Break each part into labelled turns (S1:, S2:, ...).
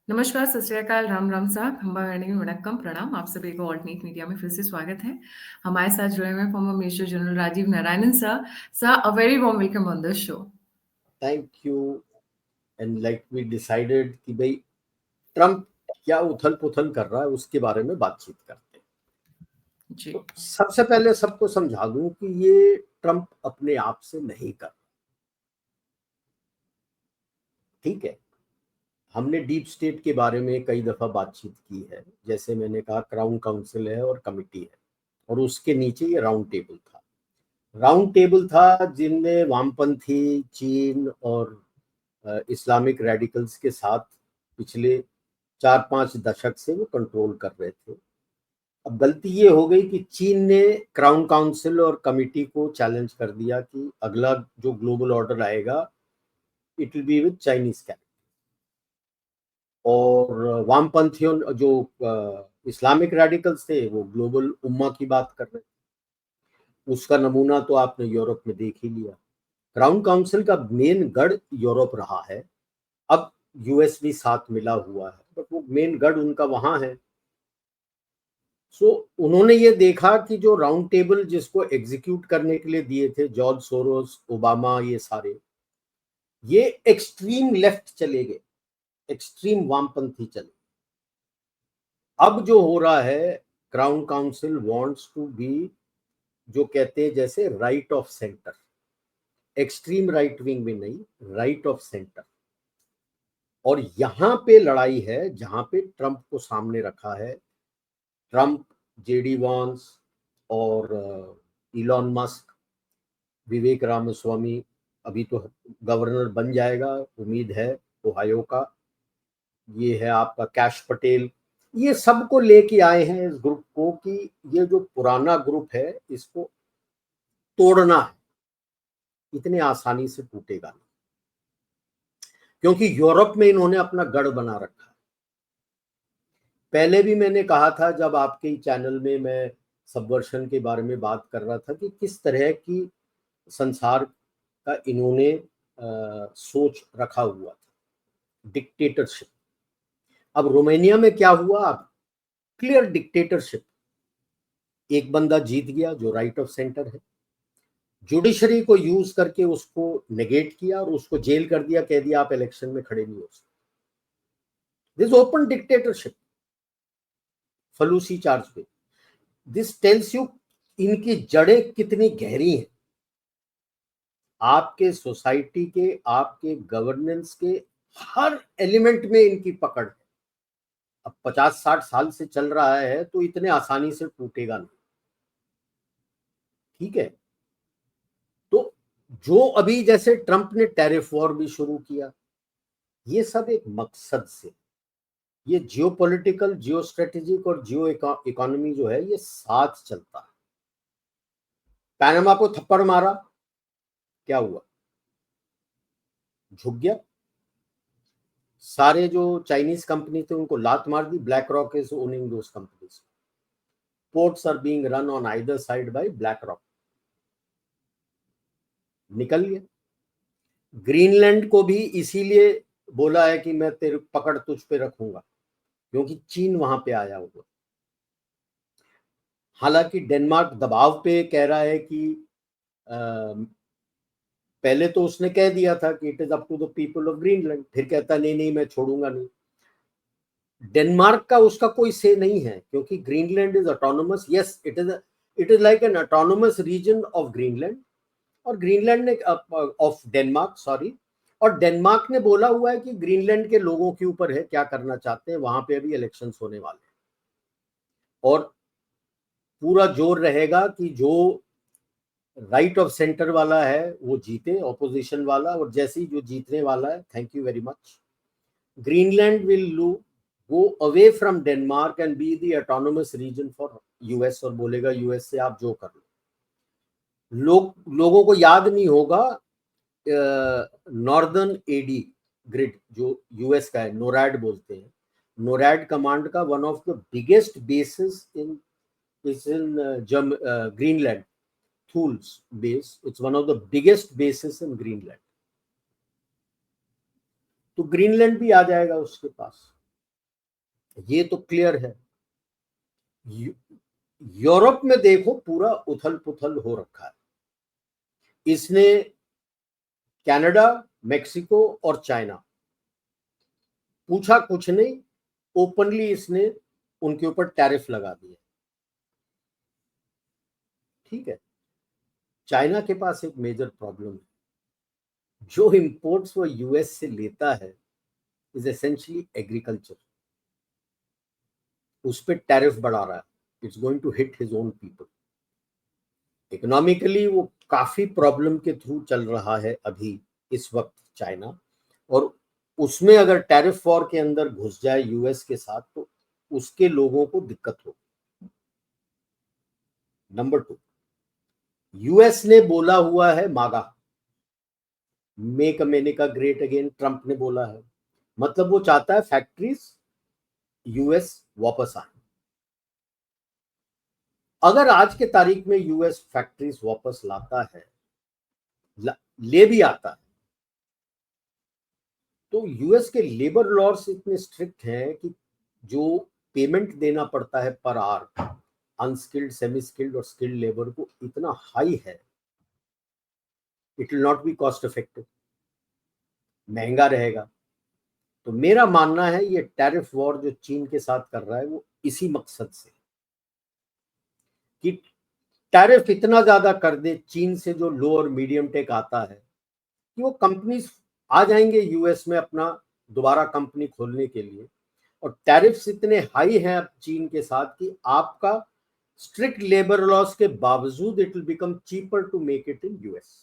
S1: नमस्कार, सत श्री अकाल, राम राम साहब, खंबागणी वणक्कम, प्रणाम। आप सभी को ऑल्टरनेट मीडिया में फिर से स्वागत है। हमारे साथ जुड़े हुए former major general Rajeev Narayanan sir. Sir, a very warm welcome on the show.
S2: Thank you. And like we decided कि भाई ट्रम्प क्या उथल पुथल कर रहा है उसके बारे में बातचीत करते हैं।
S1: जी।
S2: तो सबसे पहले सबको समझा दूं कि ये ट्रम्प अपने आप से नहीं कर, ठीक है। हमने डीप स्टेट के बारे में कई दफा बातचीत की है। जैसे मैंने कहा, क्राउन काउंसिल है और कमिटी है, और उसके नीचे ये राउंड टेबल था। राउंड टेबल था जिनमें वामपंथी, चीन और इस्लामिक रेडिकल्स के साथ पिछले 4-5 दशक से वो कंट्रोल कर रहे थे। अब गलती ये हो गई कि चीन ने क्राउन काउंसिल और कमिटी को चैलेंज कर दिया कि अगला जो ग्लोबल ऑर्डर आएगा it will be with Chinese capital. और वामपंथियों जो इस्लामिक रेडिकल्स थे वो ग्लोबल उम्मा की बात कर रहे थे। उसका नमूना तो आपने यूरोप में देख ही लिया। क्राउन काउंसिल का मेन गढ़ यूरोप रहा है। अब यूएस भी साथ मिला हुआ है, बट वो मेन गढ़ उनका वहां है। सो उन्होंने ये देखा कि जो राउंड टेबल जिसको एग्जीक्यूट करने के लिए दिए थे जॉर्ज सोरोस, ओबामा, ये सारे, ये एक्सट्रीम लेफ्ट चले गए, एक्सट्रीम वामपंथी चले। अब जो हो रहा है, crown council wants to be, जो कहते हैं जैसे right of centre, extreme right wing में नहीं, राइट ऑफ सेंटर। और यहां पे लड़ाई है जहां पे ट्रंप को सामने रखा है। ट्रंप, जेडी वांस और इलॉन मस्क, विवेक रामास्वामी अभी तो गवर्नर बन जाएगा, उम्मीद है, ओहायो का। ये है आपका कैश पटेल। ये सबको लेके आए हैं इस ग्रुप को कि ये जो पुराना ग्रुप है इसको तोड़ना है। इतने आसानी से टूटेगा नहीं, क्योंकि यूरोप में इन्होंने अपना गढ़ बना रखा है। पहले भी मैंने कहा था जब आपके चैनल में मैं सबवर्शन के बारे में बात कर रहा था कि किस तरह की संसार का इन्होंने सोच रखा हुआ था, डिक्टेटरशिप। अब रोमानिया में क्या हुआ? अब क्लियर डिक्टेटरशिप। एक बंदा जीत गया जो राइट ऑफ सेंटर है, जुडिशरी को यूज करके उसको नेगेट किया और उसको जेल कर दिया, कह दिया आप इलेक्शन में खड़े नहीं हो सकते। दिस ओपन डिक्टेटरशिप, फलूसी चार्ज पे। दिस टेल्स यू इनकी जड़ें कितनी गहरी हैं, आपके सोसाइटी के, आपके गवर्नेंस के हर एलिमेंट में इनकी पकड़ है। अब 50-60 साल से चल रहा है तो इतने आसानी से टूटेगा नहीं, ठीक है। तो जो अभी जैसे ट्रंप ने टैरिफ वॉर भी शुरू किया, ये सब एक मकसद से, ये जियोपॉलिटिकल, जियो स्ट्रेटेजिक और जियो इकोनॉमी जो है ये साथ चलता है। पैनामा को थप्पड़ मारा, क्या हुआ? झुक गया। सारे जो चाइनीज कंपनी थे उनको लात मार दी। BlackRock is owning those companies. Ports are being run on either side by BlackRock. निकल गया। ग्रीनलैंड को भी इसीलिए बोला है कि मैं तेरे पकड़ तुझ पे रखूंगा, क्योंकि चीन वहां पे आया हुआ। हालांकि डेनमार्क दबाव पे कह रहा है कि पहले तो उसने कह दिया था कि it is up to the people of Greenland, फिर कहता नहीं नहीं मैं छोड़ूंगा नहीं। डेनमार्क का उसका कोई से नहीं है, क्योंकि Greenland is autonomous. Yes, it is like an autonomous region of Greenland, और ग्रीनलैंड ने ऑफ डेनमार्क, सॉरी। और डेनमार्क ने बोला हुआ है कि ग्रीनलैंड के लोगों के ऊपर है क्या करना चाहते हैं। वहां पे अभी इलेक्शंस होने वाले हैं और पूरा जोर रहेगा कि जो राइट ऑफ सेंटर वाला है वो जीते, ऑपोजिशन वाला। और जैसे ही जो जीतने वाला है, thank you very much, Greenland will go away from Denmark and be the autonomous region for US, और बोलेगा यूएस से आप जो कर लो। लोगों को याद नहीं होगा, नॉर्दर्न एडी ग्रिड जो यूएस का है, नोरैड बोलते हैं। नोरैड कमांड का one of the biggest basis in Greenland, Thule base. It's one of the biggest bases in Greenland. तो ग्रीनलैंड भी आ जाएगा उसके पास। ये तो क्लियर है। यूरोप में देखो पूरा उथल पुथल हो रखा है। इसने कनाडा, मेक्सिको और चाइना, पूछा कुछ नहीं, ओपनली इसने उनके ऊपर टैरिफ लगा दिया। ठीक है, चाइना के पास एक मेजर प्रॉब्लम है, जो इंपोर्ट्स वो यूएस से लेता है इज एसेंशियली एग्रीकल्चर। उस पर टैरिफ बढ़ा रहा है, it's going to hit his own people. Economically वो काफी प्रॉब्लम के थ्रू चल रहा है अभी इस वक्त चाइना, और उसमें अगर टैरिफ वॉर के अंदर घुस जाए यूएस के साथ तो उसके लोगों को दिक्कत होगी। नंबर 2, यूएस ने बोला हुआ है मागा, make America great again, Trump ने बोला है। मतलब वो चाहता है फैक्ट्रीज यूएस वापस आए। अगर आज के तारीख में यूएस फैक्ट्रीज वापस लाता है, ले भी आता है, तो यूएस के लेबर लॉज इतने स्ट्रिक्ट हैं कि जो पेमेंट देना पड़ता है per hour unskilled, semi skilled और स्किल्ड लेबर को इतना हाई है, it will not be cost effective, महंगा रहेगा। तो मेरा मानना है ये टैरिफ वॉर जो चीन के साथ कर रहा है वो इसी मकसद से, कि टैरिफ इतना ज्यादा कर दे चीन से जो लो और मीडियम टेक आता है, कि वो कंपनीज आ जाएंगे यूएस में अपना दोबारा कंपनी खोलने के लिए। और टैरिफ्स इतने हाई हैं अब चीन के साथ कि आपका स्ट्रिक्ट लेबर लॉस के बावजूद it will become cheaper to make it in US.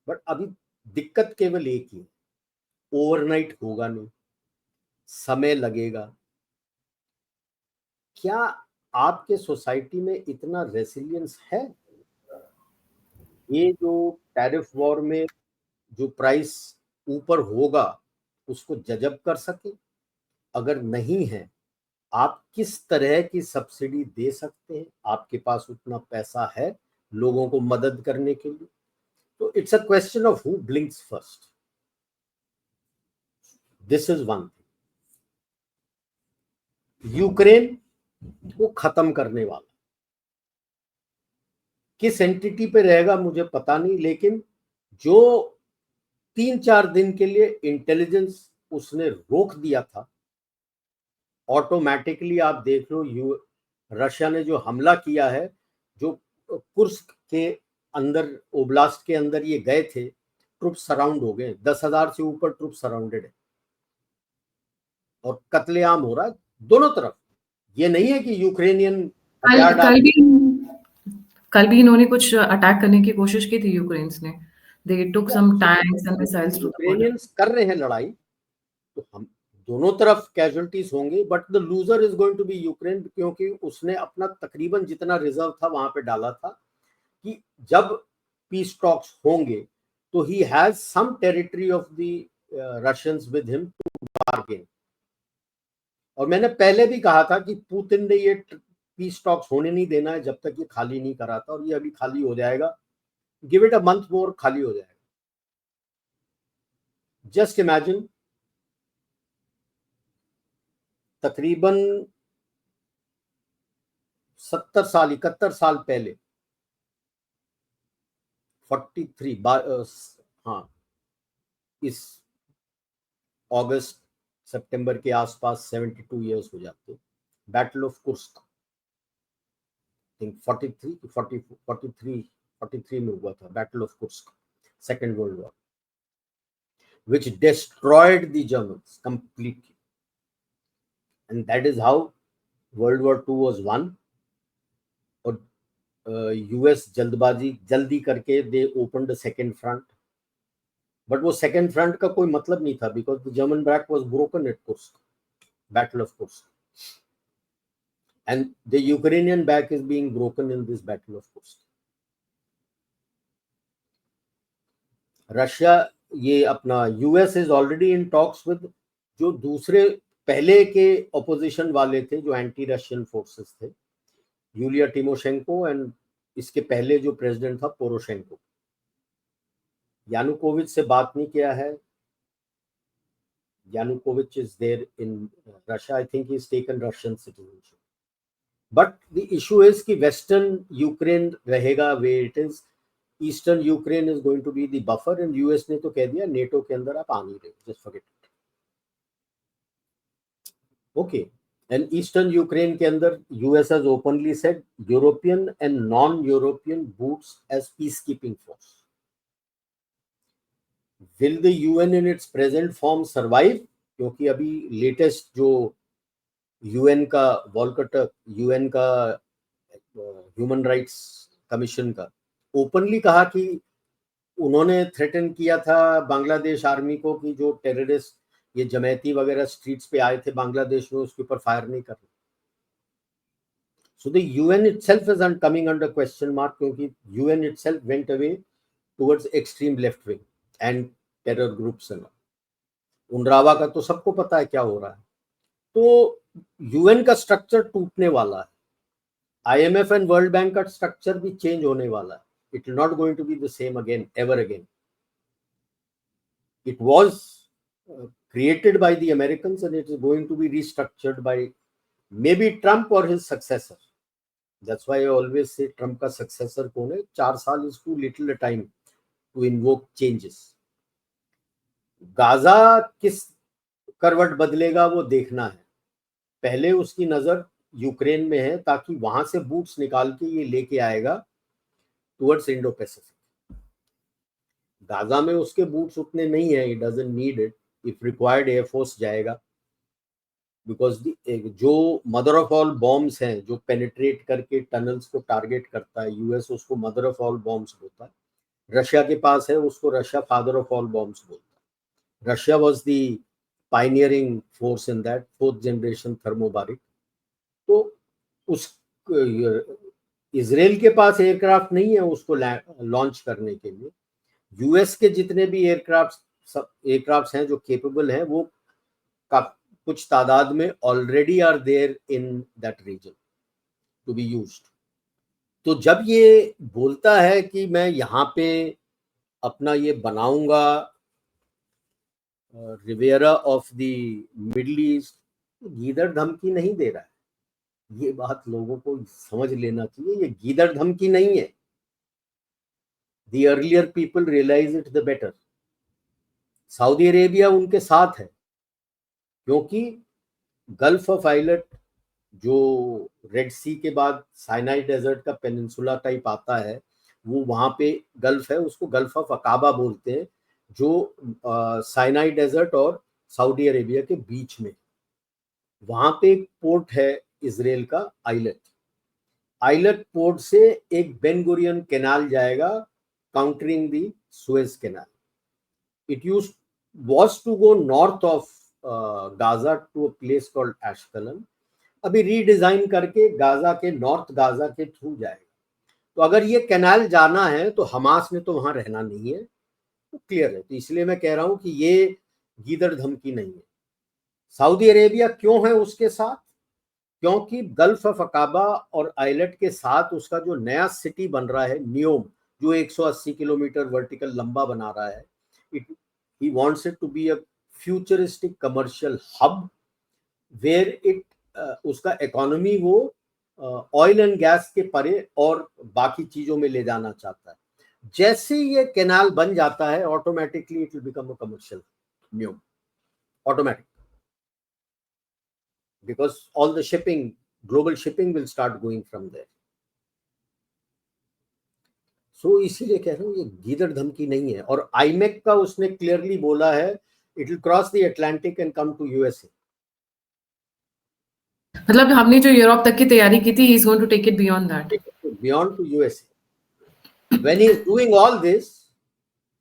S2: But अभी दिक्कत केवल एक ही, ओवरनाइट होगा नहीं, समय लगेगा। क्या आपके सोसाइटी में इतना रेसिलियंस है ये जो टैरिफ वॉर में जो प्राइस ऊपर होगा उसको जजब कर सके? अगर नहीं है, आप किस तरह की सब्सिडी दे सकते हैं? आपके पास उतना पैसा है लोगों को मदद करने के लिए? तो it's a question of who blinks first. This is one thing. Ukraine को खत्म करने वाला किस एंटिटी पे रहेगा मुझे पता नहीं, लेकिन जो 3-4 दिन के लिए इंटेलिजेंस उसने रोक दिया था, ऑटोमेटिकली आप देख लो रशिया ने जो हमला किया है, जो कुर्स्क के अंदर, ओब्लास्ट के अंदर ये गए थे, ट्रुप सराउंड हो गए, 10,000 से ऊपर ट्रुप सराउंडेड है और कत्लेआम हो रहा है दोनों तरफ। ये नहीं है कि यूक्रेनियन हथियार डाल,
S1: कल भी इन्होंने कुछ अटैक करने की कोशिश की थी यूक्रेन्स ने। They took some tanks and missiles to the border.
S2: Ukrainians कर रहे हैं लड़ाई, तो हम दोनों तरफ कैजुअलिटीज होंगे, but the loser is going to be Ukraine, क्योंकि उसने अपना तकरीबन जितना रिजर्व था वहां पे डाला था कि जब पीस टॉक्स होंगे तो he has some territory of the Russians with him to bargain. और मैंने पहले भी कहा था कि पुतिन ने ये पीस टॉक्स होने नहीं देना है जब तक ये खाली नहीं कराता, और ये अभी खाली हो जाएगा। गिव इट अ मंथ मोर, खाली हो जाएगा। जस्ट इमेजिन, तकरीबन 70 साल, 71 साल पहले, 43 हाँ, इस अगस्त सितंबर के आसपास 72 ईयर्स हो जाते। बैटल ऑफ कुर्स्क, थिंक 43 में हुआ था battle of Kursk, second world war, which destroyed the Germans completely, and that is how World War II was won. और यूएस जल्दी करके they open the second front, but वो second front का कोई मतलब नहीं था, because the German back was broken at Kursk, battle of Kursk, and the Ukrainian back is being broken in this battle of Kursk. Russia, ये अपना US is already in talks with जो दूसरे पहले के ऑपोजिशन वाले थे, जो anti Russian forces थे, यूलिया टिमोशेंको, एंड इसके पहले जो प्रेसिडेंट था पोरोशेंको। यानुकोविच से बात नहीं किया है, Yanukovych is there in Russia. I think he's taken Russian citizenship. But the issue is कि Western Ukraine रहेगा where it is. Eastern Ukraine is going to be the buffer, and US ने तो कह दिया NATO के अंदर आप आ नहीं रहे, just forget it. Okay. And Eastern Ukraine के अंदर US has openly said European and non-European boots as peacekeeping force. Will the UN in its present form survive? क्योंकि अभी लेटेस्ट जो यूएन का वॉलकर यूएन का ह्यूमन राइट्स कमीशन का openly कहा कि उन्होंने थ्रेटन किया था बांग्लादेश आर्मी को कि जो टेररिस्ट ये जमैती वगैरह स्ट्रीट्स पे आए थे बांग्लादेश में उसके ऊपर फायर नहीं करना. So the UN itself is coming under question mark क्योंकि UN itself went away towards extreme left wing and terror groups. उनरावा का तो सबको पता है क्या हो रहा है. तो यूएन का स्ट्रक्चर टूटने वाला है. आईएमएफ एंड वर्ल्ड बैंक का स्ट्रक्चर भी चेंज होने वाला है. It is not going to be the same again ever again. It was created by the Americans and it is going to be restructured by maybe Trump or his successor. That's why I always say Trump का successor कौन है. 4 साल is too little a time to invoke changes. Gaza किस करवट बदलेगा वो देखना है. पहले उसकी नजर यूक्रेन में है ताकि वहां से बूट्स निकाल के ये लेके आएगा टुवर्ड्स इंडो पैसिफिक. गाजा में उसके बूट्स उतने नहीं है. It doesn't need it. If required air force जाएगा बिकॉज जो मदर ऑफ ऑल बॉम्ब्स हैं जो पेनिट्रेट करके टनल्स को टारगेट करता है यूएस उसको मदर ऑफ ऑल बॉम्ब्स बोलता है. रशिया के पास है उसको Russia father of all bombs बोलता है. Russia was the pioneering force in that 4th generation thermobaric. तो उस इजराइल के पास एयरक्राफ्ट नहीं है उसको लॉन्च करने के लिए. यूएस के जितने भी एयरक्राफ्ट हैं जो केपेबल हैं वो कुछ तादाद में already are there in that region to be used. तो जब ये बोलता है कि मैं यहाँ पे अपना ये बनाऊंगा Riviera of the Middle East, गीदड़ धमकी नहीं दे रहा है. ये बात लोगों को समझ लेना चाहिए. ये गीदड़ धमकी नहीं है. The earlier people realize it the better. Saudi Arabia उनके साथ है क्योंकि गल्फ ऑफ आइलट जो रेड सी के बाद साइनाई डेजर्ट का पेनिनसुला टाइप आता है वो वहां पे गल्फ है. उसको गल्फ ऑफ अकाबा बोलते हैं जो साइनाई डेजर्ट और सऊदी अरेबिया के बीच में. वहां पे एक पोर्ट है इजराइल का आइलट. आइलट पोर्ट से एक बेन गुरियन कैनाल जाएगा countering the Suez canal. It was to go north of Gaza to a place called Ashkelon. अभी रीडिजाइन करके गाजा के नॉर्थ गाजा के थ्रू जाएगा. तो अगर ये कैनाल जाना है तो हमास ने तो वहां रहना नहीं है. तो क्लियर है. तो इसलिए मैं कह रहा हूं कि ये गीदड़ धमकी नहीं है. सऊदी अरेबिया क्यों है उसके साथ? क्योंकि गल्फ ऑफ अकाबा और आइलट के साथ उसका जो नया सिटी बन रहा है नियोम जो 180 किलोमीटर वर्टिकल लंबा बना रहा है. He wants it to be a futuristic commercial hub where it उसका इकोनॉमी वो ऑयल एंड गैस के परे और बाकी चीजों में ले जाना चाहता है. जैसे ये कैनाल बन जाता है automatically it will become a commercial new automatic because all the shipping global shipping will start going from there. So इसीलिए कह रहा हूँ ये गीदड़ धमकी नहीं है. और आईमेक का उसने क्लियरली बोला है it will cross the Atlantic and come to USA.
S1: मतलब हमने जो यूरोप तक की तैयारी की थी, he is going to take it beyond that.
S2: Beyond to USA. When he is doing all this,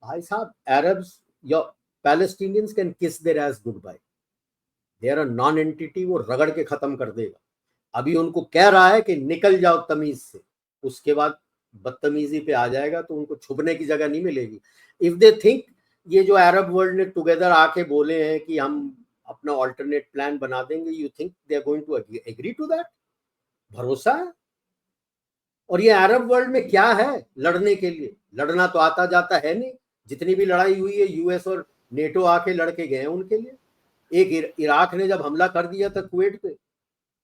S2: भाई साहब, Arabs, your Palestinians can kiss their ass goodbye. They are a non-entity. वो रगड़ के खत्म कर देगा. अभी उनको कह रहा है कि निकल जाओ तमीज से, उसके बाद बदतमीजी पे आ जाएगा तो उनको छुपने की जगह नहीं मिलेगी. इफ दे थिंक ये जो अरब वर्ल्ड ने टुगेदर आके बोले हैं कि हम अपना ऑल्टरनेट प्लान बना देंगे, you think they are going to agree to that? भरोसा है? और ये अरब वर्ल्ड में क्या है लड़ने के लिए? लड़ना तो आता जाता है नहीं. जितनी भी लड़ाई हुई है यूएस और नेटो आके लड़के गए हैं उनके लिए. एक इराक ने जब हमला कर दिया था कुवैत पे,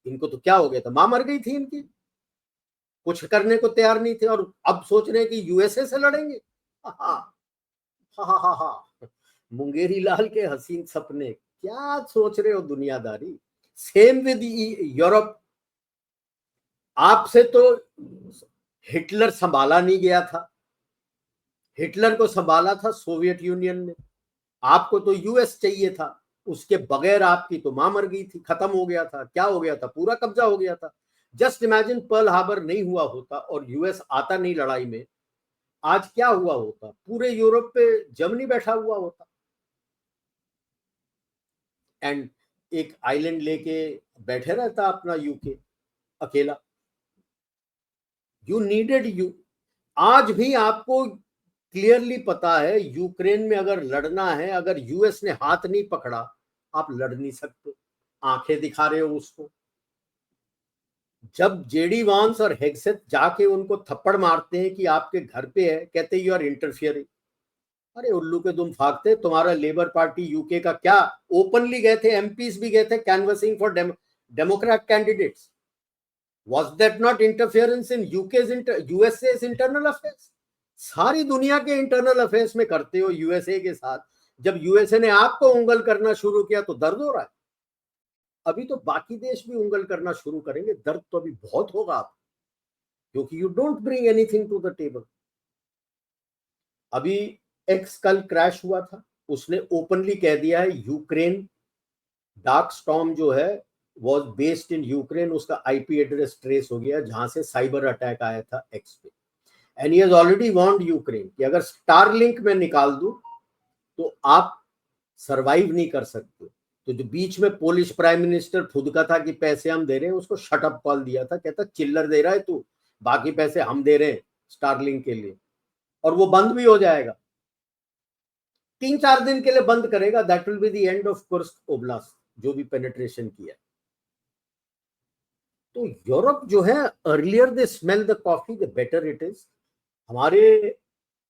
S2: इनको तो क्या हो गया था, मां मर गई थी इनकी, कुछ करने को तैयार नहीं थे, और अब सोच रहे हैं कि यूएसए से लड़ेंगे। मुंगेरी लाल के हसीन सपने, क्या सोच रहे हो दुनियादारी। सेम विद यूरोप, आपसे तो हिटलर संभाला नहीं गया था, हिटलर को संभाला था सोवियत यूनियन ने, आपको तो यूएस चाहिए था, उसके बगैर आपकी तो मां मर गई थी, खत्म हो गया था, क्या हो गया था, पूरा कब्जा हो गया था। जस्ट इमेजिन पर्ल हार्बर नहीं हुआ होता और यूएस आता नहीं लड़ाई में, आज क्या हुआ होता, पूरे यूरोप पे जर्मनी बैठा हुआ होता एंड एक आइलैंड लेके बैठे रहता अपना यूके अकेला। यू नीडेड यू, आज भी आपको क्लियरली पता है यूक्रेन में अगर लड़ना है, अगर यूएस ने हाथ नहीं पकड़ा, आप लड़ नहीं सकते, आंखें दिखा रहे हो उसको। जब जेडी वांस और हेगसेथ जाके उनको थप्पड़ मारते हैं कि आपके घर पे है, कहते यू आर इंटरफियरिंग। अरे उल्लू के दुम फाकते, तुम्हारा लेबर पार्टी यूके का क्या, ओपनली गए थे, एमपीज भी गए थे canvassing for Democrat candidates. Was that not interference in USA's internal affairs? सारी दुनिया के इंटरनल अफेयर्स में करते हो यूएसए के साथ, जब यूएसए ने आपको उंगल करना शुरू किया तो दर्द हो रहा है। अभी तो बाकी देश भी उंगल करना शुरू करेंगे, दर्द तो अभी बहुत होगा आप, क्योंकि you don't bring anything to the table. अभी एक्स कल क्रैश हुआ था, उसने ओपनली कह दिया है यूक्रेन डार्क स्टॉर्म जो है was based in यूक्रेन, उसका आईपी एड्रेस ट्रेस हो गया जहां से साइबर अटैक आया था एक्स पे, and he has already warned Ukraine कि अगर स्टारलिंक में निकाल दूं तो आप सरवाइव नहीं कर सकते। तो जो बीच में पोलिश प्राइम मिनिस्टर फुदका था कि पैसे हम दे रहे हैं, उसको शट अप कॉल दिया था, कहता चिल्लर दे रहा है तू, बाकी पैसे हम दे रहे हैं स्टारलिंक के लिए, और वो बंद भी हो जाएगा 3-4 दिन के लिए बंद करेगा, that will be the end of Kursk oblast, जो भी पेनिट्रेशन किया। तो यूरोप जो है, earlier they smell the coffee the better it is. हमारे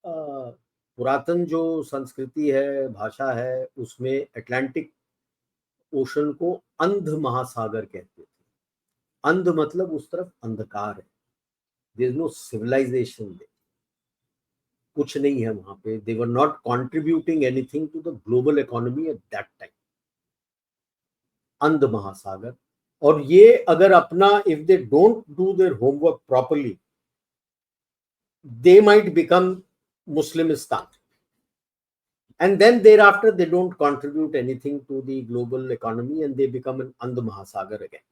S2: पुरातन जो संस्कृति है, भाषा है, उसमें अटलांटिक ओशन को अंध महासागर कहते थे। अंध मतलब उस तरफ अंधकार है, देयर इज नो सिविलाइजेशन, कुछ नहीं है वहां पे, they were not contributing anything to the global economy at that time. अंध महासागर, और ये अगर अपना if they don't do their homework properly, they might become Muslimistan, and then thereafter they don't contribute anything to the global economy and they become an And Mahasagar again.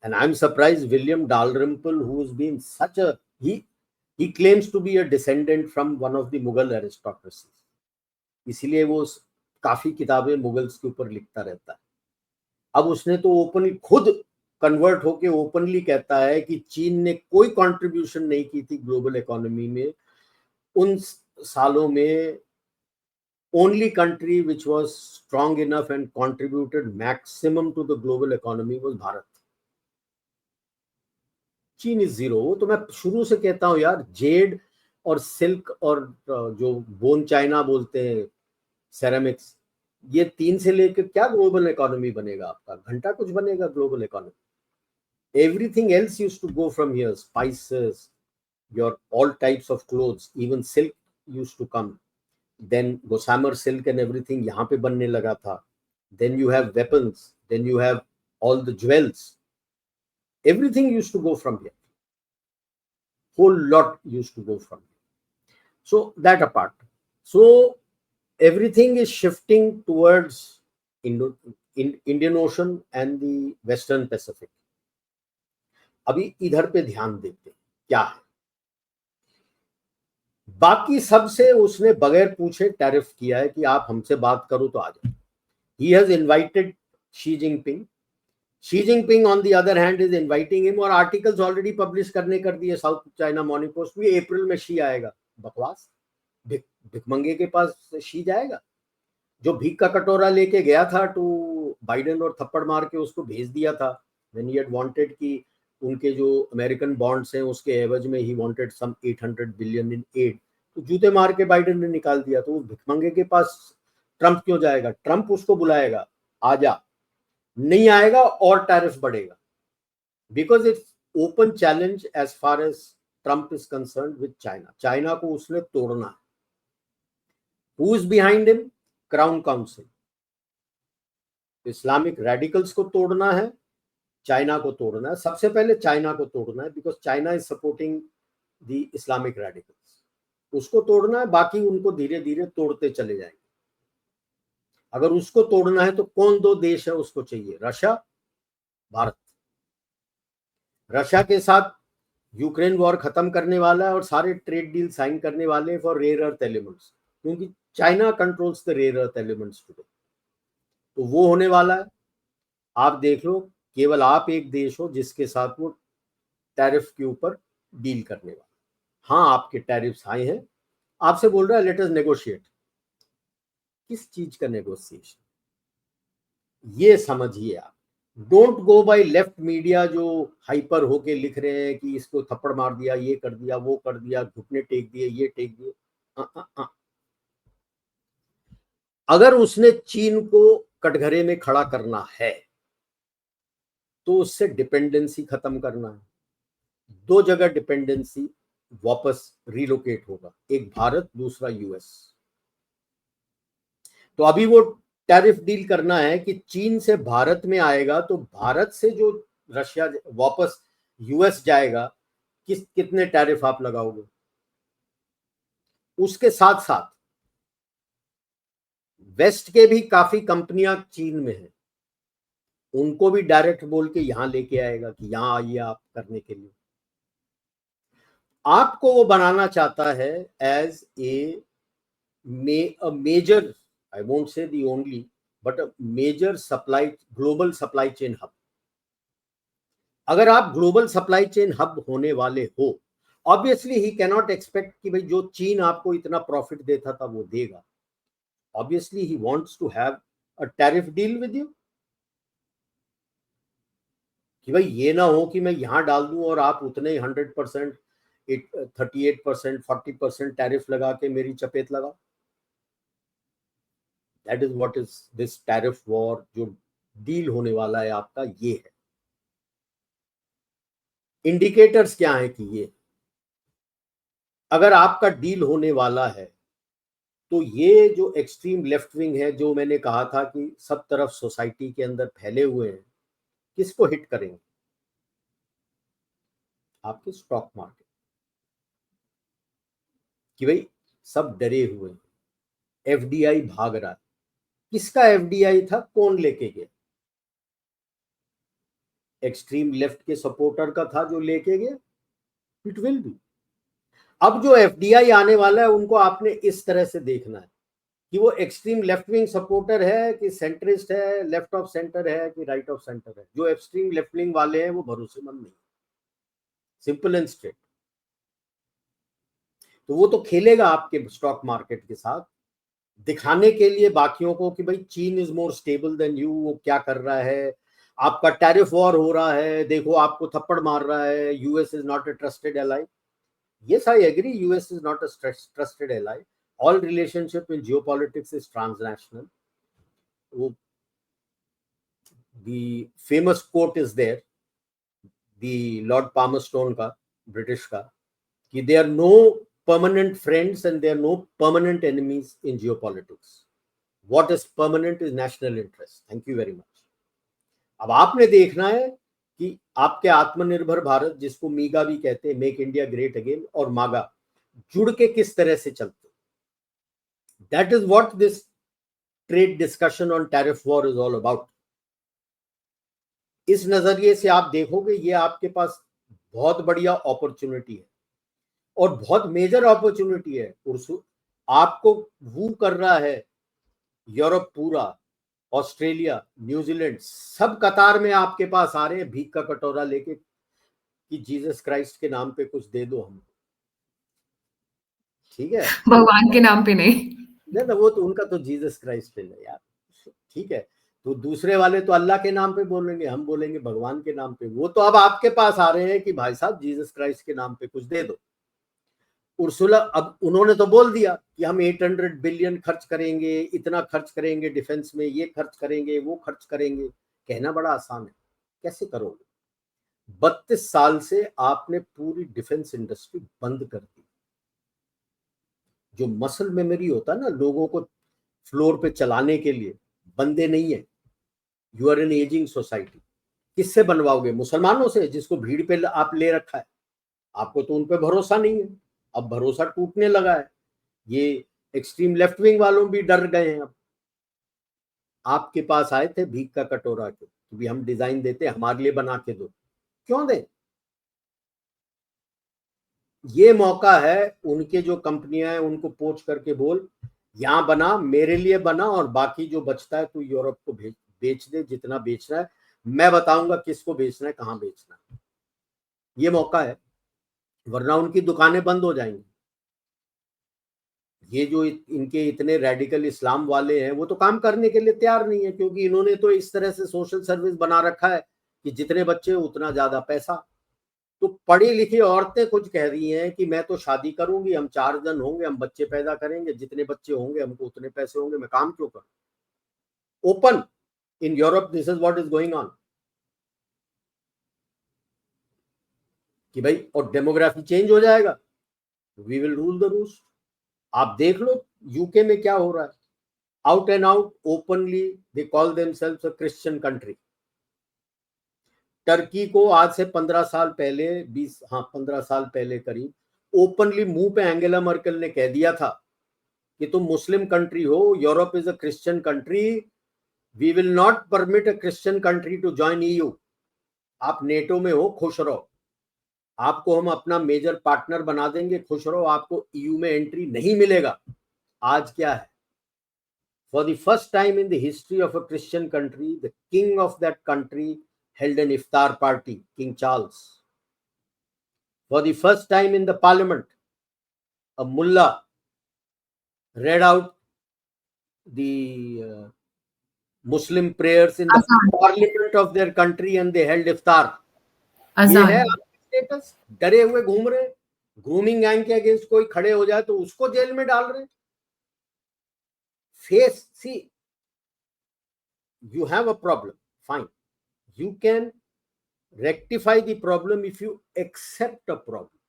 S2: And I'm surprised William Dalrymple, who's been such a, he claims to be a descendant from one of the Mughal aristocracies, इसीलिए वो काफी किताबें Mughals के ऊपर लिखता रहता है। अब उसने तो ओपनली खुद कन्वर्ट होके ओपनली कहता है कि चीन ने कोई कंट्रीब्यूशन नहीं की थी ग्लोबल इकोनॉमी में उन सालों में, only country which was strong enough and contributed maximum to the global economy was Bharat. चीन इज जीरो। तो मैं शुरू से कहता हूं यार, जेड और सिल्क और जो बोन चाइना बोलते हैं, सेरेमिक्स, ये 3 से लेकर क्या ग्लोबल इकोनॉमी बनेगा आपका, घंटा कुछ बनेगा global economy. Everything else used to go from here, spices, your all types of clothes, even silk used to come, then Gossamer silk and everything यहाँ पे बनने लगा था, then you have weapons, then you have all the jewels, everything used to go from here, whole lot used to go from here. So that apart, so everything is shifting towards Indian Ocean and the Western Pacific. अभी इधर पे ध्यान देते क्या है, बाकी सबसे उसने बगैर पूछे टैरिफ किया है कि आप हमसे बात करो तो आ जाओ। He has invited Xi Jinping, Xi Jinping on the other hand is inviting him, और आर्टिकल्स ऑलरेडी पब्लिश कर दिए साउथ चाइना मॉर्निंग पोस्ट में, अप्रैल में शी आएगा। बकवास, भिकमंगे के पास शी जाएगा, जो भीख का कटोरा लेके गया था टू बाइडेन और थप्पड़ मार के उसको भेज दिया था व्हेन ही हैड वांटेड कि उनके जो अमेरिकन बॉन्ड्स हैं उसके एवज में he wanted some 800 billion in aid, तो जूते मार के बाइडेन ने निकाल दिया। तो उस भिकमंगे के पास ट्रंप क्यों जाएगा? ट्रंप उसको बुलाएगा, आजा, नहीं आएगा और टैरिफ बढ़ेगा, because it's open challenge as far as Trump is concern with China. China को उसने तोड़ना है। Who is behind him? Crown council. Islamic radicals को तोड़ना है, चाइना को तोड़ना है, सबसे पहले चाइना को तोड़ना है, because China is supporting the Islamic radicals. उसको तोड़ना है, बाकी उनको धीरे धीरे तोड़ते चले जाएंगे। अगर उसको तोड़ना है तो कौन दो देश है उसको चाहिए? रशिया, भारत। रशिया के साथ यूक्रेन वॉर खत्म करने वाला है और सारे ट्रेड डील साइन करने वाले हैं फॉर रेयर अर्थ एलिमेंट्स, क्योंकि China controls the rare earth elements today. तो वो होने वाला है। आप देख लो, केवल आप एक देश हो जिसके साथ वो टैरिफ के ऊपर डील करने वाला। हाँ, आपके टैरिफ्स हाई हैं, आपसे बोल रहा है लेट अस नेगोशिएट। किस चीज का नेगोशिएशन? ये समझिए आप। Don't go by left media जो हाइपर होके लिख रहे हैं कि इसको थप्पड़ मार दिया, ये कर दिया, वो कर दिया, घुटने टेक दिए, ये टेक दिए। अगर उसने चीन को कटघरे में खड़ा करना है तो उससे डिपेंडेंसी खत्म करना है। दो जगह डिपेंडेंसी वापस रिलोकेट होगा, एक भारत, दूसरा यूएस। तो अभी वो टैरिफ डील करना है कि चीन से भारत में आएगा तो भारत से जो रशिया वापस यूएस जाएगा, कितने टैरिफ आप लगाओगे? उसके साथ साथ वेस्ट के भी काफी कंपनियां चीन में हैं, उनको भी डायरेक्ट बोल के यहां लेके आएगा कि यहां आइए आप करने के लिए। आपको वो बनाना चाहता है as a major, I won't say the only, but a major global supply chain hub. अगर आप ग्लोबल सप्लाई चेन हब होने वाले हो, ऑब्वियसली ही कैनॉट एक्सपेक्ट कि भाई जो चीन आपको इतना प्रॉफिट देता था वो देगा। Obviously he wants to have a tariff deal with you, कि भाई ये ना हो कि मैं यहां डाल दूं और आप उतने 100%, 38%, 40% टैरिफ लगा के मेरी चपेट लगाओ। That is what is this tariff war जो डील होने वाला है आपका, ये है। इंडिकेटर्स क्या है कि ये अगर आपका डील होने वाला है तो ये जो एक्सट्रीम लेफ्ट विंग है, जो मैंने कहा था कि सब तरफ सोसाइटी के अंदर फैले हुए हैं, किसको हिट करेंगे? आपके स्टॉक मार्केट। कि भाई सब डरे हुए हैं, एफडीआई भाग रहा है। किसका एफडीआई था? कौन लेके गया? एक्सट्रीम लेफ्ट के सपोर्टर का था जो लेके गया। It will be. अब जो एफडीआई आने वाला है उनको आपने इस तरह से देखना है कि वो एक्सट्रीम लेफ्ट विंग सपोर्टर है कि सेंट्रिस्ट है, लेफ्ट ऑफ सेंटर है कि राइट ऑफ सेंटर है। जो एक्सट्रीम लेफ्ट विंग वाले हैं वो भरोसेमंद नहीं, सिंपल एंड स्ट्रेट। तो वो तो खेलेगा आपके स्टॉक मार्केट के साथ, दिखाने के लिए बाकियों को कि भाई चीन is more stable then you. वो क्या कर रहा है, आपका टैरिफ वॉर हो रहा है, देखो आपको थप्पड़ मार रहा है, US is not a trusted ally. Yes, I agree. US is not a trusted ally. All relationship in geopolitics is transnational. The famous quote is there, the Lord Palmerston का, British का, कि there are no permanent friends and there are no permanent enemies in geopolitics. What is permanent is national interest. Thank you very much. अब आपने देखना है कि आपके आत्मनिर्भर भारत, जिसको मीगा भी कहते हैं, मेक इंडिया ग्रेट अगेन, और मागा जुड़ के किस तरह से चलते। That is what this trade discussion on tariff war is all about. इस नजरिए से आप देखोगे ये आपके पास बहुत बढ़िया अपॉर्चुनिटी है और बहुत मेजर अपॉर्चुनिटी है। आपको वू कर रहा है यूरोप पूरा, ऑस्ट्रेलिया, न्यूजीलैंड, सब कतार में आपके पास आ रहे हैं भीख का कटोरा लेके कि जीसस क्राइस्ट के नाम पे कुछ दे दो हमको। ठीक है,
S1: भगवान के नाम पे नहीं।
S2: ना वो तो उनका तो जीसस क्राइस्ट है यार। ठीक है, तो दूसरे वाले तो अल्लाह के नाम पे बोलेंगे, हम बोलेंगे भगवान के नाम पे। वो तो अब आपके पास आ रहे हैं कि भाई साहब जीसस क्राइस्ट के नाम पे कुछ दे दो। उर्सुला, अब उन्होंने तो बोल दिया कि हम 800 बिलियन खर्च करेंगे, इतना खर्च करेंगे डिफेंस में, ये खर्च करेंगे, वो खर्च करेंगे। कहना बड़ा आसान है, कैसे करोगे? 32 साल से आपने पूरी डिफेंस इंडस्ट्री बंद कर दी। जो मसल मेमोरी होता है ना लोगों को फ्लोर पे चलाने के लिए, बंदे नहीं है। You are an ageing society. किससे बनवाओगे? मुसलमानों से, जिसको भीड़ पे आप ले रखा है। आपको तो उन पे भरोसा नहीं है। अब भरोसा टूटने लगा है। ये एक्सट्रीम लेफ्ट विंग वालों भी डर गए हैं। अब आपके पास आए थे भीख का कटोरा के कि भी हम डिजाइन देते, हमारे लिए बना के दो। क्यों दे? ये मौका है, उनके जो कंपनियां हैं उनको पोच करके बोल, यहां बना, मेरे लिए बना, और बाकी जो बचता है तू यूरोप को बेच दे, जितना बेचना है। मैं बताऊंगा किसको बेचना है, कहां बेचना है। ये मौका है, वरना उनकी दुकानें बंद हो जाएंगी। ये जो इनके इतने रेडिकल इस्लाम वाले हैं, वो तो काम करने के लिए तैयार नहीं है, क्योंकि इन्होंने तो इस तरह से सोशल सर्विस बना रखा है कि जितने बच्चे उतना ज्यादा पैसा। तो पढ़ी लिखी औरतें कुछ कह रही हैं कि मैं तो शादी करूंगी, हम 4 जन होंगे, हम बच्चे पैदा करेंगे, जितने बच्चे होंगे हमको उतने पैसे होंगे, मैं काम क्यों करूं? Open in Europe this is what is going on. कि भाई, और डेमोग्राफी चेंज हो जाएगा, we will rule the rules. आप देख लो यूके में क्या हो रहा है। Out and out openly they call themselves a Christian country. Turkey को आज से 15 साल पहले, 15 साल पहले करीब, ओपनली मुंह पे एंगेला मर्केल ने कह दिया था कि तुम मुस्लिम कंट्री हो, Europe is a Christian country, we will not permit a Christian country to join EU. आप नेटो में हो, खुश रहो, आपको हम अपना मेजर पार्टनर बना देंगे, खुश रहो, आपको ईयू में एंट्री नहीं मिलेगा। आज क्या है? For the first time in the history of a Christian country, the king of that country held an iftar party, King Charles. For the first time in the parliament, a mullah read out the Muslim prayers in the
S1: Azan.
S2: parliament of their country and they held iftar. ये है
S1: अजान।
S2: आपका status? डरे हुए घूम रहे, grooming gang के against कोई खड़े हो जाए तो उसको जेल में डाल रहे। Face, see, you have a problem, fine, you can rectify the problem if you accept a problem.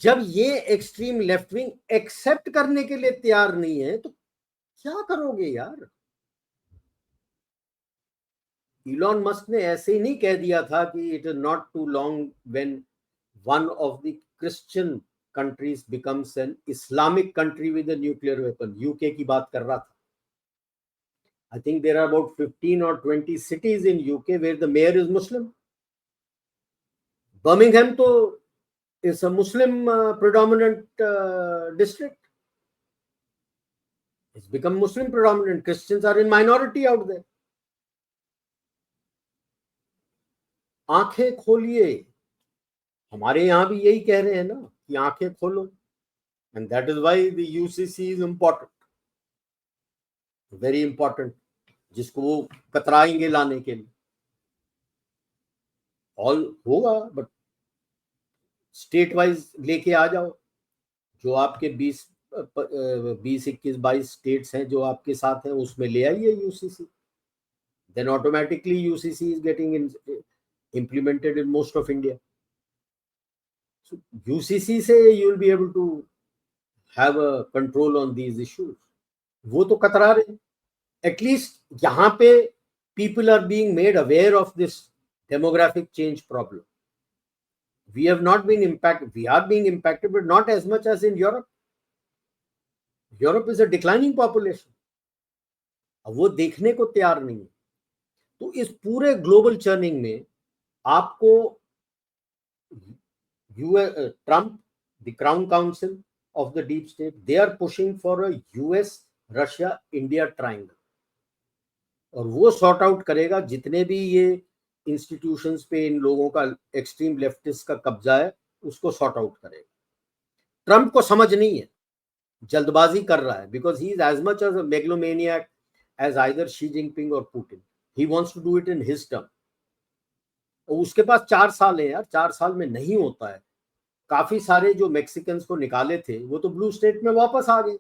S2: जब ये एक्सट्रीम लेफ्ट विंग एक्सेप्ट करने के लिए तैयार नहीं है तो क्या करोगे यार? इलॉन मस्क ने ऐसे ही नहीं कह दिया था कि it is not too long when one of the Christian countries becomes an Islamic country with a nuclear weapon. UK की बात कर रहा था। I think there are about 15 or 20 cities in UK where the mayor is Muslim. Birmingham to is a Muslim predominant district. It's become Muslim predominant. Christians are in minority out there. आंखें खोलिए। हमारे यहाँ भी यही कह रहे हैं ना कि आंखें खोलो। And that is why the UCC is important. Very important. जिसको वो कतराएंगे लाने के लिए। ऑल होगा, बट स्टेट वाइज लेके आ जाओ। जो आपके 20, 21, 22 स्टेट्स हैं जो आपके साथ हैं, उसमें ले आइए UCC. Then automatically UCC is getting implemented in most of India. So UCC से you will be able to have a control on these issues. वो तो कतरा रहे। At least यहाँ पे people are being made aware of this demographic change problem. We have not been impacted. We are being impacted, but not as much as in Europe. Europe is a declining population. अब वो देखने को तैयार नहीं है। तो इस पूरे ग्लोबल चर्निंग में आपको Trump, the crown council of the deep state, they are pushing for a US Russia India triangle, और वो सॉर्ट आउट करेगा जितने भी ये इंस्टीट्यूशंस पे इन लोगों का एक्सट्रीम लेफ्टिस्ट का कब्जा है, उसको सॉर्ट आउट करेगा। ट्रम्प को समझ नहीं है, जल्दबाजी कर रहा है, because he is as much as a megalomaniac as either Xi Jinping और Putin. He wants to do it in his term. उसके पास 4 साल है यार, 4 साल में नहीं होता है। काफी सारे जो मैक्सिकन्स को निकाले थे वो तो ब्लू स्टेट में वापस आ गए।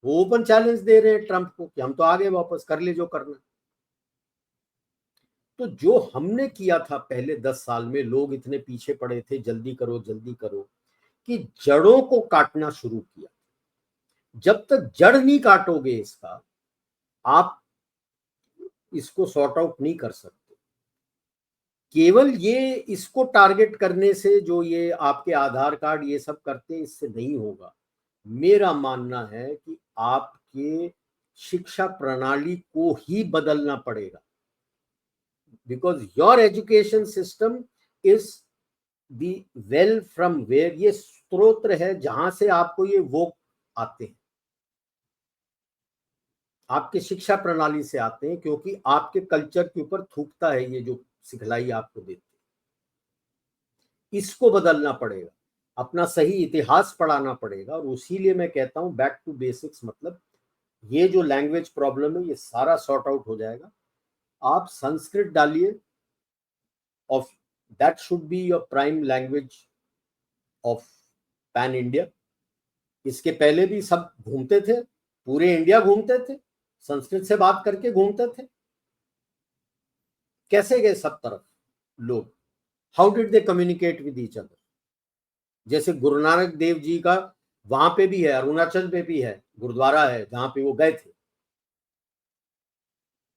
S2: वो ओपन चैलेंज दे रहे हैं ट्रंप को कि हम तो आगे वापस कर ले जो करना। तो जो हमने किया था पहले 10 साल में, लोग इतने पीछे पड़े थे जल्दी करो जल्दी करो, कि जड़ों को काटना शुरू किया। जब तक जड़ नहीं काटोगे इसका, आप इसको सॉर्ट आउट नहीं कर सकते। केवल ये इसको टारगेट करने से, जो ये आपके आधार कार्ड ये सब करते हैं, इससे नहीं होगा। मेरा मानना है कि आपके शिक्षा प्रणाली को ही बदलना पड़ेगा, because your education system is the well from where, ये स्रोत है जहां से आपको ये वो आते हैं, आपके शिक्षा प्रणाली से आते हैं, क्योंकि आपके कल्चर के ऊपर थूकता है ये जो सिखलाई आपको देते हैं। इसको बदलना पड़ेगा, अपना सही इतिहास पढ़ाना पड़ेगा। और उसीलिए मैं कहता हूं बैक टू बेसिक्स, मतलब ये जो लैंग्वेज प्रॉब्लम है ये सारा सॉर्ट आउट हो जाएगा। आप संस्कृत डालिए, of that should be your prime language of pan India. इसके पहले भी सब घूमते थे, पूरे इंडिया घूमते थे, संस्कृत से बात करके घूमते थे। कैसे गए सब तरफ लोग? How did they communicate with each other? जैसे गुरु नानक देव जी का वहां पे भी है, अरुणाचल पे भी है, गुरुद्वारा है जहां पे वो गए थे।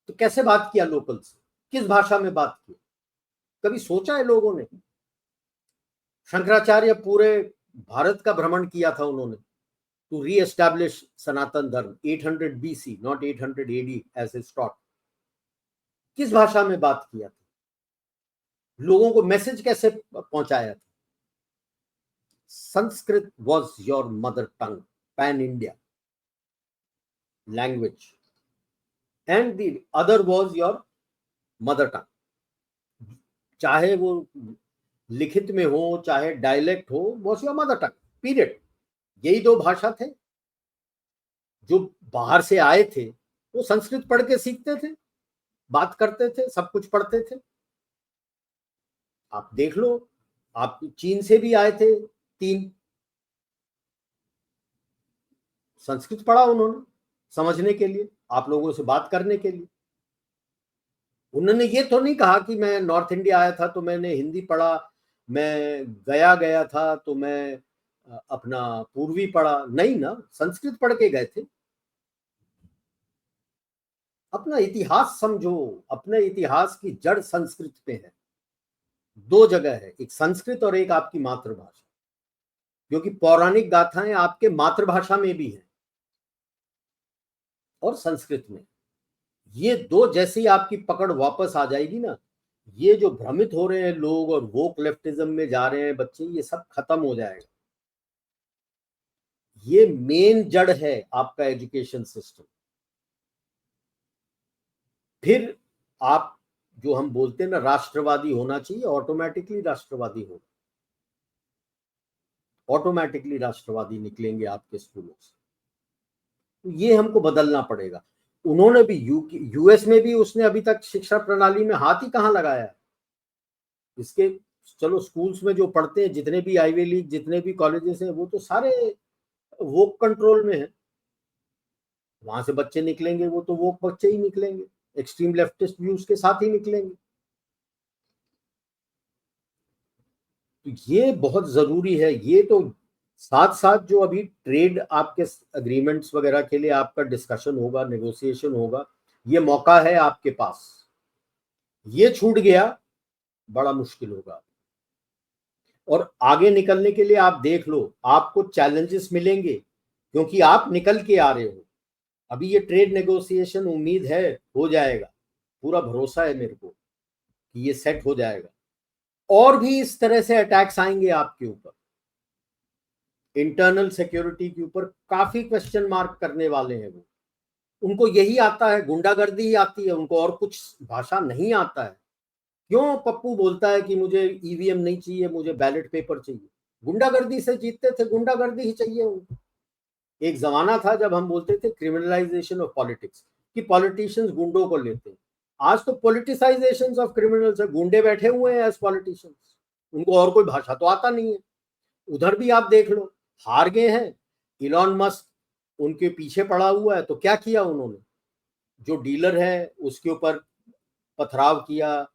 S2: तो कैसे बात किया लोकल से? किस भाषा में बात की? कभी सोचा है लोगों ने? शंकराचार्य पूरे भारत का भ्रमण किया था उन्होंने, to re-establish Sanatan Dharma, 800 BC, not 800 AD as is taught. किस भाषा में बात किया था? लोगों को मैसेज कैसे पहुंचाया था? Sanskrit was your mother tongue, pan India language, and the other was your mother tongue. चाहे वो लिखित में हो चाहे डायलेक्ट हो, was your mother tongue, period. यही दो भाषा थे। जो बाहर से आए थे वो संस्कृत पढ़ के सीखते थे, बात करते थे, सब कुछ पढ़ते थे। आप देख लो, आप चीन से भी आए थे 3, संस्कृत पढ़ा उन्होंने समझने के लिए, आप लोगों से बात करने के लिए। उन्होंने ये तो नहीं कहा कि मैं नॉर्थ इंडिया आया था तो मैंने हिंदी पढ़ा, मैं गया था तो मैं अपना पूर्वी पढ़ा। नहीं ना, संस्कृत पढ़ के गए थे। अपना इतिहास समझो, अपने इतिहास की जड़ संस्कृत पे है। 2 जगह है, एक संस्कृत और एक आपकी मातृभाषा, क्योंकि पौराणिक गाथाएं आपके मातृभाषा में भी हैं और संस्कृत में। ये 2 जैसे ही आपकी पकड़ वापस आ जाएगी ना, ये जो भ्रमित हो रहे हैं लोग और वोक लेफ्टिज्म में जा रहे हैं बच्चे, ये सब खत्म हो जाएगा। ये मेन जड़ है आपका एजुकेशन सिस्टम। फिर आप जो हम बोलते हैं ना राष्ट्रवादी होना चाहिए, ऑटोमेटिकली राष्ट्रवादी होगा, ऑटोमेटिकली राष्ट्रवादी निकलेंगे आपके स्कूलों से। तो ये हमको बदलना पड़ेगा। उन्होंने भी यूएस में भी उसने अभी तक शिक्षा प्रणाली में हाथ ही कहां लगाया है। इसके चलो स्कूल्स में जो पढ़ते हैं, जितने भी आईवी लीग, जितने भी कॉलेजेस हैं, वो तो सारे वोक कंट्रोल में है। वहां से बच्चे निकलेंगे वो तो वोक बच्चे ही निकलेंगे, एक्सट्रीम लेफ्टिस्ट व्यूज के साथ ही निकलेंगे। तो ये बहुत जरूरी है। ये तो साथ साथ जो अभी ट्रेड आपके अग्रीमेंट्स वगैरह के लिए आपका डिस्कशन होगा, नेगोशिएशन होगा, ये मौका है आपके पास। ये छूट गया, बड़ा मुश्किल होगा। और आगे निकलने के लिए आप देख लो, आपको चैलेंजेस मिलेंगे क्योंकि आप निकल के आ रहे हो। अभी ये ट्रेड नेगोशिएशन उम्मीद है हो जाएगा, पूरा भरोसा है मेरे को कि ये सेट हो जाएगा। और भी इस तरह से अटैक्स आएंगे आपके ऊपर, इंटरनल सिक्योरिटी के ऊपर काफी क्वेश्चन मार्क करने वाले हैं वो। उनको यही आता है, गुंडागर्दी ही आती है उनको, और कुछ भाषा नहीं आता है। क्यों पप्पू बोलता है कि मुझे ईवीएम नहीं चाहिए, मुझे बैलेट पेपर चाहिए? गुंडागर्दी से जीतते थे, गुंडागर्दी ही चाहिए उनको। एक जमाना था जब हम बोलते थे क्रिमिनलाइजेशन ऑफ पॉलिटिक्स, कि पॉलिटिशियंस गुंडों को लेते हैं। आज तो पॉलिटिसाइजेशन ऑफ क्रिमिनल्स है, गुंडे बैठे हुए हैं एज पॉलिटिशियंस, उनको और कोई भाषा तो आता नहीं है। उधर भी आप देख लो, हार गए हैं। इलॉन मस्क उनके पीछे पड़ा हुआ है, तो क्या किया उन्होंने, जो डीलर है उसके ऊपर पथराव किया,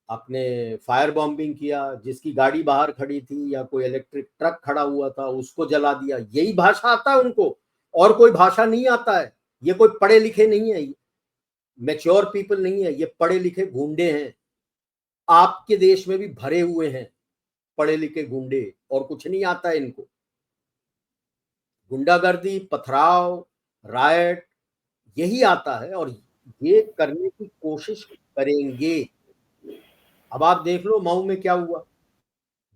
S2: आपने फायर बॉम्बिंग किया, जिसकी गाड़ी बाहर खड़ी थी या कोई इलेक्ट्रिक ट्रक खड़ा हुआ था उसको जला दिया। यही भाषा आता है उनको, और कोई भाषा नहीं आता है। ये कोई पढ़े लिखे नहीं है, मैच्योर पीपल नहीं है, ये पढ़े लिखे गुंडे हैं। आपके देश में भी भरे हुए हैं पढ़े लिखे गुंडे, और कुछ नहीं आता है इनको। गुंडागर्दी, पथराव, रायट, यही आता है, और ये करने की कोशिश करेंगे। अब आप देख लो मऊ में क्या हुआ,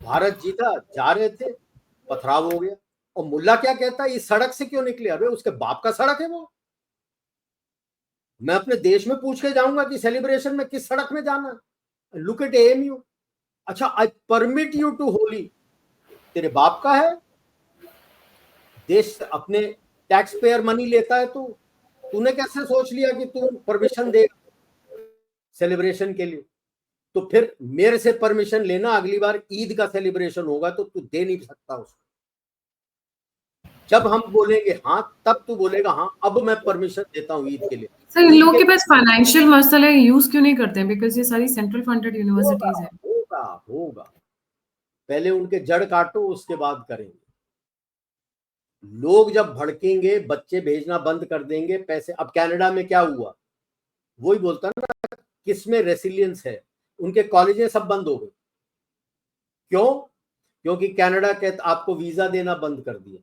S2: भारत जीता, जा रहे थे, पथराव हो गया। और मुल्ला क्या कहता है, इस सड़क से क्यों निकले? अबे उसके बाप का सड़क है वो। मैं अपने देश में पूछ के जाऊंगा कि सेलिब्रेशन में किस सड़क में जाना है। Look at AMU. अच्छा, आई परमिट यू टू होली, तेरे बाप का है देश, अपने टैक्स पेयर मनी लेता है तू। तूने कैसे सोच लिया कि तू परमिशन दे सेलिब्रेशन के लिए? तो फिर मेरे से परमिशन लेना, अगली बार ईद का सेलिब्रेशन होगा तो तू दे नहीं सकता उसको। जब हम बोलेंगे हाँ, तब तू बोलेगा हाँ अब मैं परमिशन देता हूँ ईद के लिए।
S1: सर, इन लोगों के पास फाइनेंशियल मसला है, यूज क्यों नहीं करते हैं? बिकॉज ये सारी सेंट्रल फंडेड यूनिवर्सिटीज है।
S2: होगा होगा, पहले उनके जड़ काटो, उसके बाद करेंगे। लोग जब भड़केंगे, बच्चे भेजना बंद कर देंगे, पैसे। अब कनाडा में क्या हुआ, वही बोलता ना, किसमें रेसिलियंस है। उनके कॉलेजें सब बंद हो गए। क्यों? क्योंकि कनाडा के आपको वीजा देना बंद कर दिया,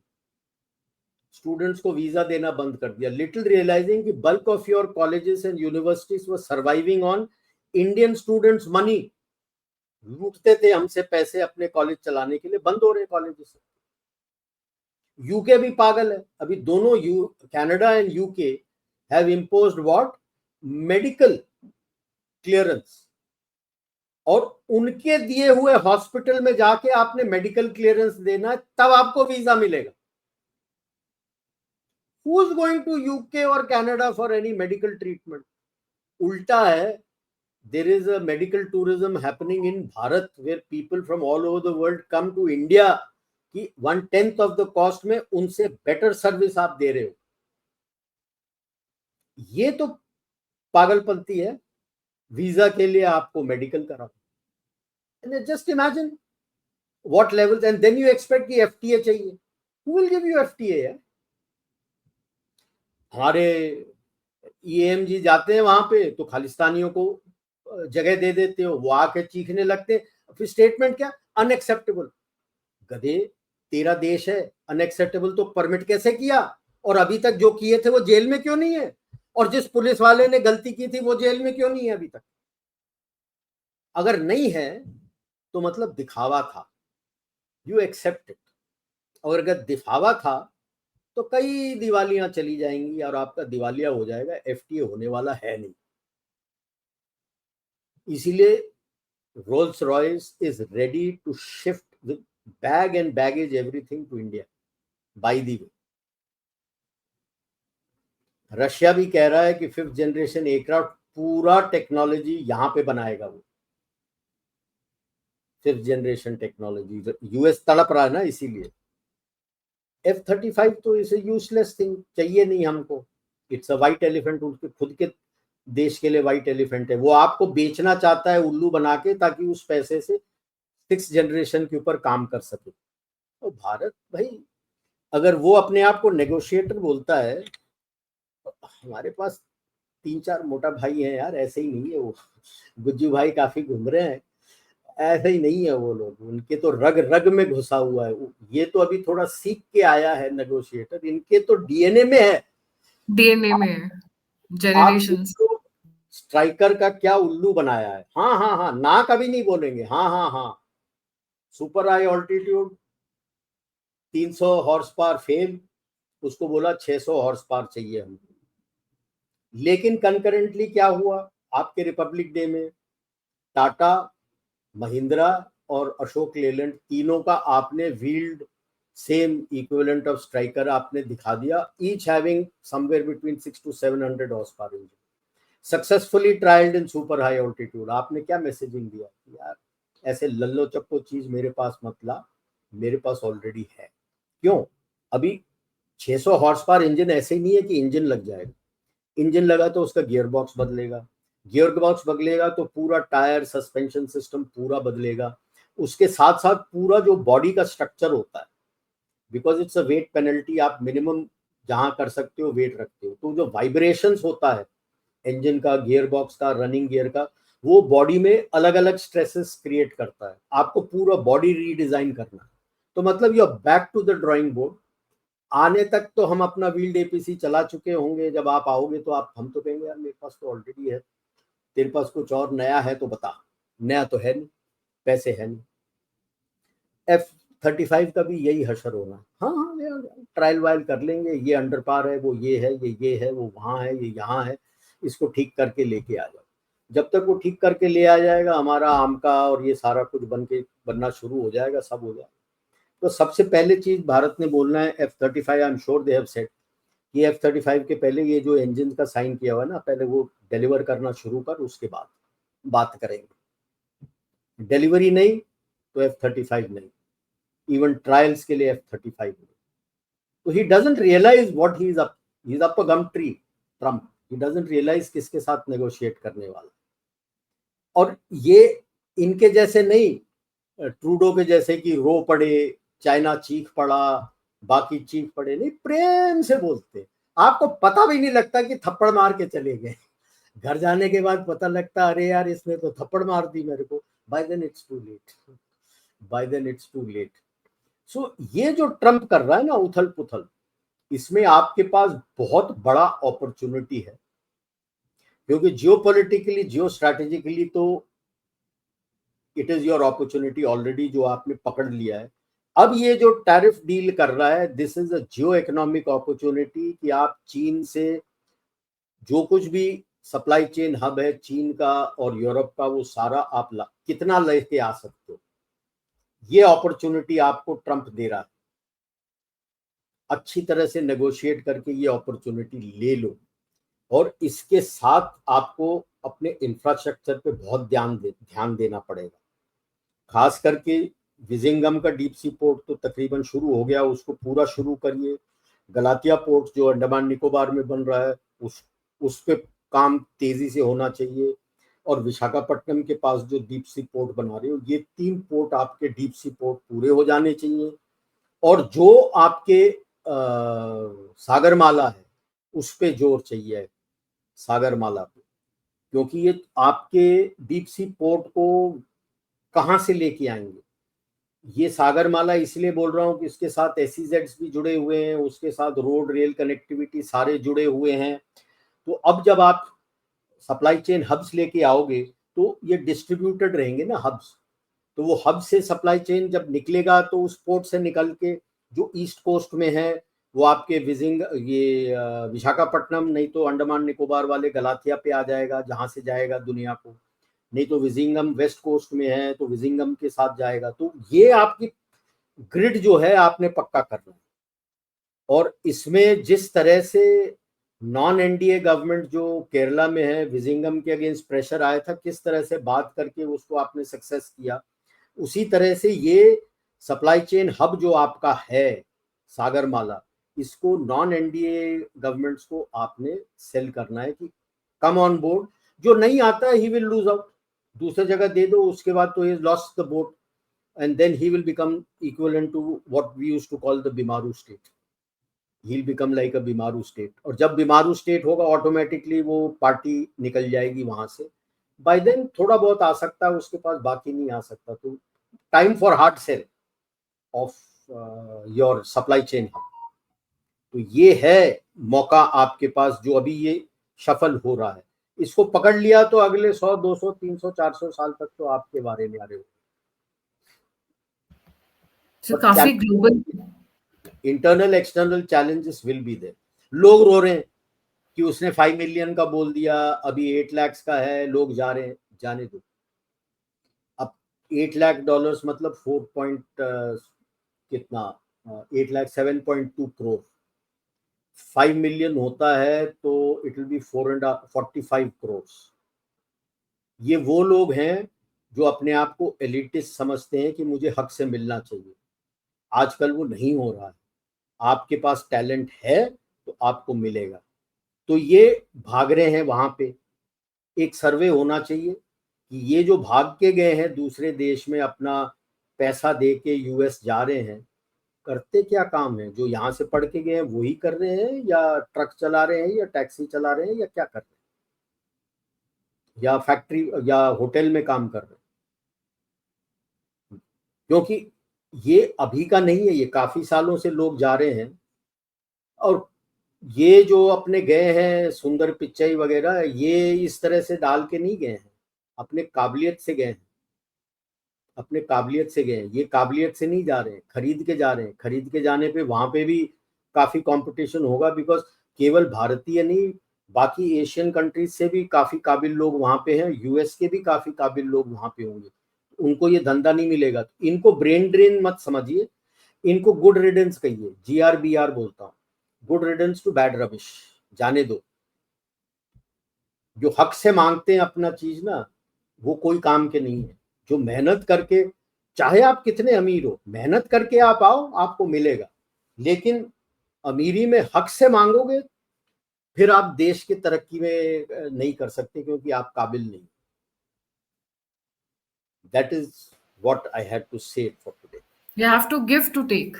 S2: स्टूडेंट्स को वीजा देना बंद कर दिया, लिटिल रियलाइजिंग कि bulk of your colleges and universities were surviving on Indian students money. लूटते थे हमसे पैसे अपने कॉलेज चलाने के लिए, बंद हो रहे कॉलेजेस। यूके भी पागल है, अभी दोनों Canada and UK have imposed what, medical clearance. और उनके दिए हुए हॉस्पिटल में जाके आपने मेडिकल क्लियरेंस देना, तब आपको वीजा मिलेगा। Who is going to UK or Canada for any medical treatment? उल्टा है, there is a medical tourism happening in Bharat where people from all over the world come to India कि 1/10 of the cost में उनसे better service आप दे रहे हो। ये तो पागलपंती है, वीजा के लिए आपको मेडिकल कराओ। Just imagine what levels, and then you expect कि FTA चाहिए। Who will give you FTA है? हमारे EAMG जाते हैं वहां पे तो खालिस्तानियों को जगह दे देते हो, वो आके चीखने लगते हैं। फिर स्टेटमेंट क्या, अनएक्सेप्टेबल। गधे, तेरा देश है, अनएक्सेप्टेबल तो परमिट कैसे किया? और अभी तक जो किए थे वो जेल में क्यों नहीं है? और जिस पुलिस वाले ने गलती की थी वो जेल में क्यों नहीं है अभी तक? अगर नहीं है तो मतलब दिखावा था, यू एक्सेप्ट इट। और अगर दिखावा था तो कई दिवालियां चली जाएंगी और आपका दिवालिया हो जाएगा। FTA होने वाला है नहीं। इसीलिए Rolls Royce is ready to shift with bag and baggage everything to India. By the way, Russia भी कह रहा है कि 5th जनरेशन एयरक्राफ्ट पूरा टेक्नोलॉजी यहां पे बनाएगा वो। 5th जनरेशन टेक्नोलॉजी यूएस तड़प रहा है ना, इसीलिए। F-35 तो इसे यूजलेस थिंग, चाहिए नहीं हमको। इट्स अ व्हाइट एलिफेंट, उनके खुद के देश के लिए व्हाइट एलिफेंट है। वो आपको बेचना चाहता है उल्लू बना के, ताकि उस पैसे से 6th जनरेशन के ऊपर काम कर सके। तो भारत भाई, अगर वो अपने आप को नेगोशिएटर बोलता है, तो हमारे पास 3-4 मोटा भाई हैं यार, ऐसे ही नहीं है वो। गुज्जू भाई काफी घूम रहे हैं, ऐसे ही नहीं है वो लोग, उनके तो रग रग में घुसा हुआ है। ये तो अभी थोड़ा सीख के आया है नेगोशिएटर, इनके तो डीएनए में है।
S1: डीएनए में
S2: आप
S1: जनरेशंस।
S2: स्ट्राइकर का क्या उल्लू बनाया है। हाँ हाँ हाँ, ना कभी नहीं बोलेंगे, हाँ हाँ हाँ। Super high altitude 300 horse power fail, उसको बोला 600 हॉर्स पावर चाहिए हमको। लेकिन कंकरेंटली क्या हुआ, आपके रिपब्लिक डे में टाटा, महिंद्रा और अशोक लेलैंड तीनों का आपने wheeled same equivalent of Stryker आपने दिखा दिया, each having somewhere between 600 to 700 horsepower engine, successfully trialled in super high altitude. आपने क्या मैसेजिंग दिया यार, ऐसे लल्लो चप्पो चीज मेरे पास मत ला, मेरे पास ऑलरेडी है। क्यों? अभी 600 हॉर्स पावर इंजन ऐसे ही नहीं है कि इंजन लग जाएगा। इंजन लगा तो उसका गियर बॉक्स बदलेगा, गियर बॉक्स बदलेगा तो पूरा टायर सस्पेंशन सिस्टम पूरा बदलेगा। उसके साथ साथ पूरा जो बॉडी का स्ट्रक्चर होता है, because it's a weight penalty, आप मिनिमम जहां कर सकते हो वेट रखते हो, तो जो वाइब्रेशंस होता है इंजन का, गियर बॉक्स का, रनिंग गियर का, वो बॉडी में अलग अलग स्ट्रेसेस क्रिएट करता है। आपको पूरा बॉडी रीडिजाइन करना है। तो मतलब you are back to the drawing board. आने तक तो हम अपना व्हील्ड एपीसी चला चुके होंगे, जब आप आओगे तो आप हम तो कहेंगे यार मेरे पास तो ऑलरेडी है, तेरे पास कुछ और नया है तो बता। नया तो है नहीं, पैसे है नहीं। F-35 का भी यही हशर होना। हाँ हाँ यार, ट्रायल वायल कर लेंगे, ये अंडर पार है, वो ये है, ये है, वो वहाँ है, ये यहाँ है, इसको ठीक करके लेके आ जाओ। जब तक वो ठीक करके ले आ जाएगा, हमारा आम का और ये सारा कुछ बनना शुरू हो जाएगा, सब हो जाएगा। तो सबसे पहले चीज भारत ने बोलना है F-35, I am sure they have said कि F-35 के पहले ये जो इंजन का साइन किया हुआ है ना, पहले वो डिलीवर करना शुरू कर, उसके बाद बात करेंगे। डिलीवरी नहीं तो F-35 नहीं, इवन ट्रायल्स के लिए F-35 नहीं। तो he doesn't realize what he is up a gum tree. Trump, he doesn't realize किसके साथ नेगोशिएट करने वाला। और ये इनके जैसे नहीं, ट्रूडो के जैसे कि रो पड़े, चाइना चीख पड़ा, बाकी चीख पड़े नहीं, प्रेम से बोलते। आपको पता भी नहीं लगता कि थप्पड़ मार के चले गए। घर जाने के बाद पता लगता अरे यार इसने तो थप्पड़ मार दी मेरे को। By then it's too late, by then it's too late. So ये जो ट्रम्प कर रहा है ना उथल पुथल, इसमें आपके पास बहुत बड़ा अपॉर्चुनिटी है, क्योंकि जियोपॉलिटिकली, जियो स्ट्रैटेजिकली तो it is your opportunity already, जो आपने पकड़ लिया है। अब ये जो टैरिफ डील कर रहा है, this is a Jio economic opportunity कि आप चीन से जो कुछ भी सप्लाई चेन हब है चीन का और यूरोप का, वो सारा आप कितना लेके आ सकते हो, ये अपॉर्चुनिटी आपको ट्रम्प दे रहा है। अच्छी तरह से नेगोशिएट करके ये अपॉर्चुनिटी ले लो। और इसके साथ आपको अपने इंफ्रास्ट्रक्चर पे बहुत ध्यान देना पड़ेगा। खास करके विजिंगम का डीप सी पोर्ट तो तकरीबन शुरू हो गया, उसको पूरा शुरू करिए। गलातिया पोर्ट जो अंडमान निकोबार में बन रहा है, उस पे काम तेजी से होना चाहिए। और विशाखापट्टनम के पास जो डीप सी पोर्ट बना रहे हो, ये 3 पोर्ट आपके डीप सी पोर्ट पूरे हो जाने चाहिए। और जो आपके सागरमाला है उस पे जोर चाहिए, सागरमाला पे, क्योंकि ये आपके डीप सी पोर्ट को कहाँ से लेके आएंगे। ये सागरमाला इसलिए बोल रहा हूँ कि इसके साथ SEZs भी जुड़े हुए हैं, उसके साथ रोड रेल कनेक्टिविटी सारे जुड़े हुए हैं। तो अब जब आप सप्लाई चेन हब्स लेके आओगे तो ये डिस्ट्रीब्यूटेड रहेंगे ना हब्स। तो वो हब से सप्लाई चेन जब निकलेगा तो उस पोर्ट से निकल के जो ईस्ट कोस्ट में है वो आपके विशाखापट्टनम, नहीं तो अंडमान निकोबार वाले गलाथिया पे आ जाएगा, जहां से जाएगा दुनिया को। नहीं तो विजिंगम वेस्ट कोस्ट में है तो विजिंगम के साथ जाएगा। तो ये आपकी ग्रिड जो है आपने पक्का करना है। और इसमें जिस तरह से नॉन एनडीए गवर्नमेंट जो केरला में है, विजिंगम के अगेंस्ट प्रेशर आया था, किस तरह से बात करके उसको आपने सक्सेस किया, उसी तरह से ये सप्लाई चेन हब जो आपका है सागरमाला, इसको नॉन एनडीए गवर्नमेंट्स को आपने सेल करना है कि कम ऑन बोर्ड। जो नहीं आता है ही विल लूज आउट, दूसरी जगह दे दो, उसके बाद तो he lost the boat and then he will become equivalent to what we used to call the Bimaru state. He will become like a Bimaru state. और जब बीमारू स्टेट होगा ऑटोमेटिकली वो पार्टी निकल जाएगी वहां से। बाय देन थोड़ा बहुत आ सकता है उसके पास, बाकी नहीं आ सकता। तो time for hard sell of your supply chain hub. तो ये है मौका आपके पास जो अभी ये सफल हो रहा है। इसको पकड़ लिया तो अगले 100 200 300 400 साल तक तो आपके बारे में आ रहे हो।
S1: तो काफी global
S2: internal external challenges will be there. लोग रो रहे हैं कि उसने 5 मिलियन का बोल दिया, अभी 8 लाख का है, लोग जा रहे हैं, जाने दो। अब 8 लाख डॉलर्स मतलब 4 पॉइंट कितना, 8 लाख 7.2 करोड़। 5 मिलियन होता है तो इट विल बी 445 करोड़। ये वो लोग हैं जो अपने आप को एलिटिस्ट समझते हैं कि मुझे हक से मिलना चाहिए। आजकल वो नहीं हो रहा है। आपके पास टैलेंट है तो आपको मिलेगा। तो ये भाग रहे हैं वहां पे। एक सर्वे होना चाहिए कि ये जो भाग के गए हैं दूसरे देश में, अपना पैसा दे के यूएस जा रहे हैं, करते क्या काम है? जो यहाँ से पढ़ के गए हैं वही कर रहे हैं, या ट्रक चला रहे हैं, या टैक्सी चला रहे हैं, या क्या कर रहे हैं, या फैक्ट्री या होटल में काम कर रहे हैं? क्योंकि ये अभी का नहीं है, ये काफी सालों से लोग जा रहे हैं। और ये जो अपने गए हैं सुंदर पिच्चई वगैरह, ये इस तरह से डाल के नहीं गए हैं, अपने काबिलियत से गए हैं, अपने काबिलियत से गए हैं। ये काबिलियत से नहीं जा रहे हैं, खरीद के जा रहे हैं। खरीद के जाने पे वहां पे भी काफी कंपटीशन होगा, बिकॉज केवल भारतीय नहीं, बाकी एशियन कंट्रीज से भी काफी काबिल लोग वहां पे हैं, यूएस के भी काफी काबिल लोग वहां पे होंगे। उनको ये धंधा नहीं मिलेगा। तो इनको ब्रेन ड्रेन मत समझिए, इनको गुड रिडेंस कहिए। GRBR बोलता हूँ, good riddance to bad rubbish. जाने दो। जो हक से मांगते हैं अपना चीज ना, वो कोई काम के नहीं है। जो मेहनत करके, चाहे आप कितने अमीर हो, मेहनत करके आप आओ, आपको मिलेगा। लेकिन अमीरी में हक से मांगोगे, फिर आप देश की तरक्की में नहीं कर सकते, क्योंकि आप काबिल नहीं। That is what I had to say for today.
S1: You have to give to take,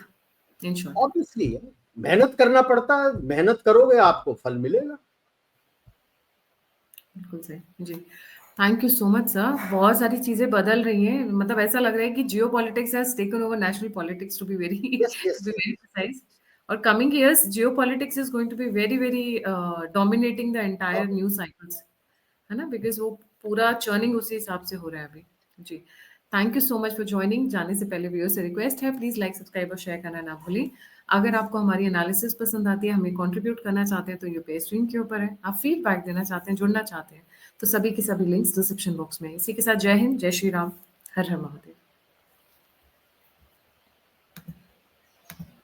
S1: in short.
S2: Obviously मेहनत करना पड़ता है, मेहनत करोगे आपको फल मिलेगा।
S1: बिल्कुल सही जी। Thank you so much sir. बहुत सारी चीजें बदल रही हैं, मतलब ऐसा लग रहा है कि geopolitics has taken over national politics, to be very
S2: yes yes
S1: precise. और coming years geopolitics is going to be very very dominating the entire news cycles, है ना, बिकॉज वो पूरा चर्निंग उसी हिसाब से हो रहा है अभी जी। Thank you so much for joining. जाने से पहले व्यूअर्स से रिक्वेस्ट है, प्लीज लाइक सब्सक्राइब और शेयर करना ना भूलें। अगर आपको हमारी एनालिसिस पसंद आती है, हमें कंट्रीब्यूट करना चाहते हैं, तो ये पेज स्क्रीन के ऊपर है। आप फीडबैक देना चाहते हैं, जुड़ना चाहते हैं, तो सभी के सभी लिंक्स डिस्क्रिप्शन बॉक्स में। इसी के साथ जय हिंद, जय श्री राम, हर हर महादेव।